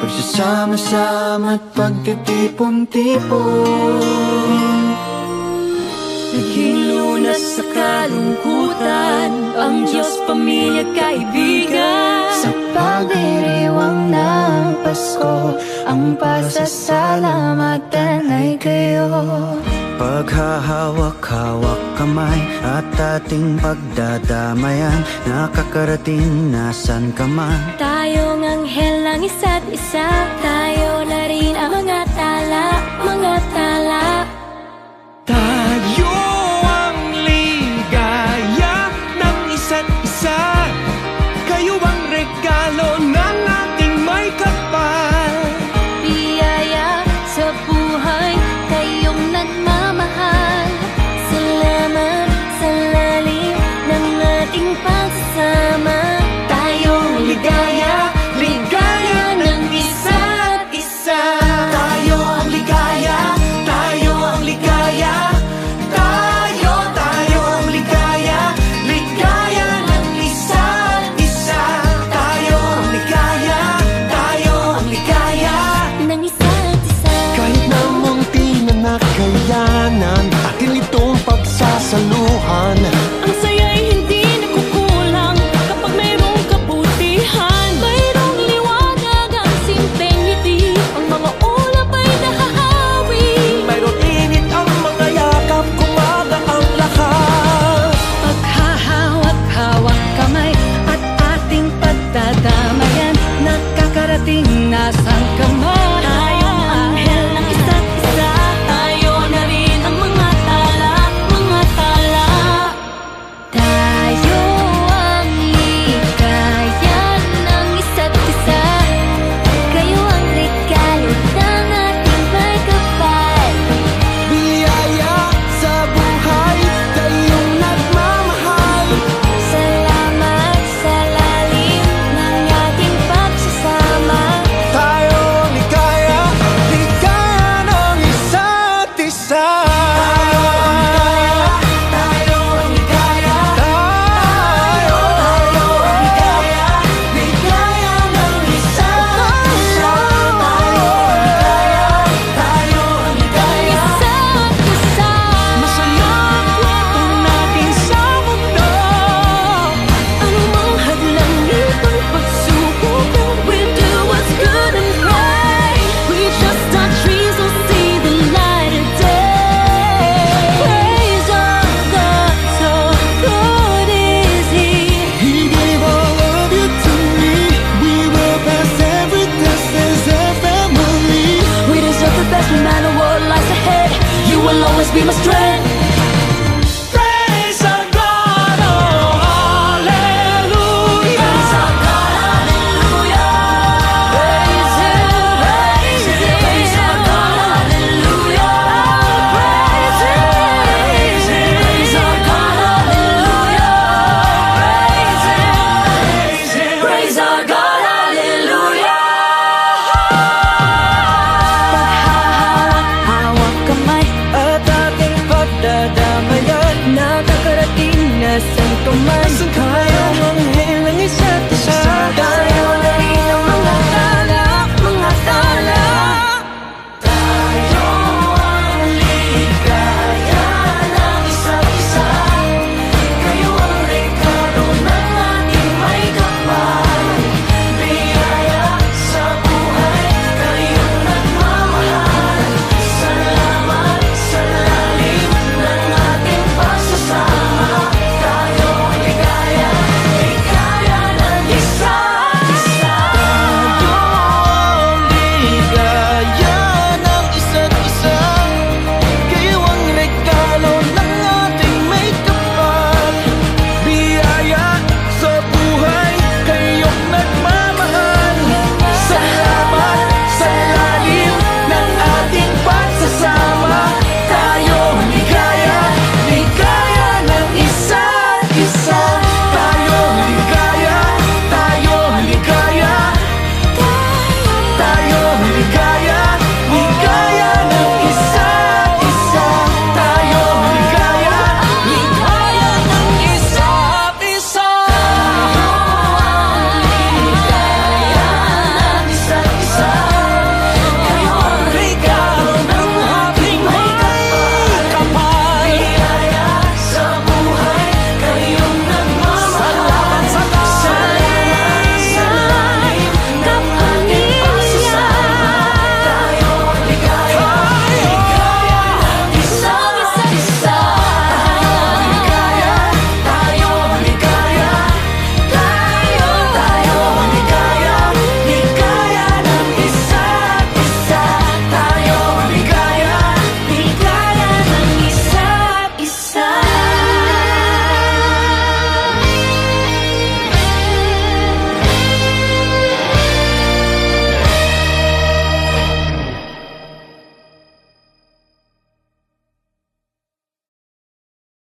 pagsasama-sama at pagtitipon-tipon. Naghilunas sa kalungkutan ang Diyos, pamilya, kaibigan. Sa pagdiriwang ng Pasko, ang pasasalamatan ay kayo. Paghahawak-hawak kamay at ating pagdadamayan, nakakarating nasan ka man. Tayong anghel ng isa't isa, tayo na rin ang mga tala, mga tala. Tayo ang ligaya ng isa't isa, kayo ang regalo ng ating may kapal. Biyaya sa buhay, kayong nagmamahal. Salamat sa lalim ng ating pagsasama. Tayong ligaya, ligaya ng isa't isa. Tayo ang ligaya, tayo ang ligaya. Tayo ang ligaya, ligaya ng isa't isa. Tayo ang ligaya, tayo ang ligaya. Ng isa't isa. Kahit na munti na nakayanan, atin itong pagsasaluhan. Ang saya'y hindi nakukulang kapag mayroong kabutihan. Mayroong liwanag ang simpleng ngiti, ang mga ulap ay nahahawi. Mayroon init ang mga yakap, kumaga ang lakas. Paghahawak-hawak kamay at ating pagdadamayan, nakakarating na sang kamay. Tayong anghel ng isa't isa, tayo na rin ang mga tala, mga tala. Tayo ang ligaya ng isa't isa, kayo ang regalo ng ating may kapal. Biyaya sa buhay, kayong nagmamahal. Salamat sa lalim ng ating pagsasama. Tayo ang ligaya, ligaya ng isa't isa. Tayo ang ligaya, tayo ang ligaya, ligaya ng isa't isa. Tayo ang ligaya, Isa't isa. masaya kwento natin sa mundo. Anumang hadlang itong pagsubok, we'll do what's good and right. We just touch trees, we'll see the light of day. Praise our God, so good is He. He gave all of you to me. We will pass every test as a family. We deserve the best no matter what lies ahead. You will always be my strength.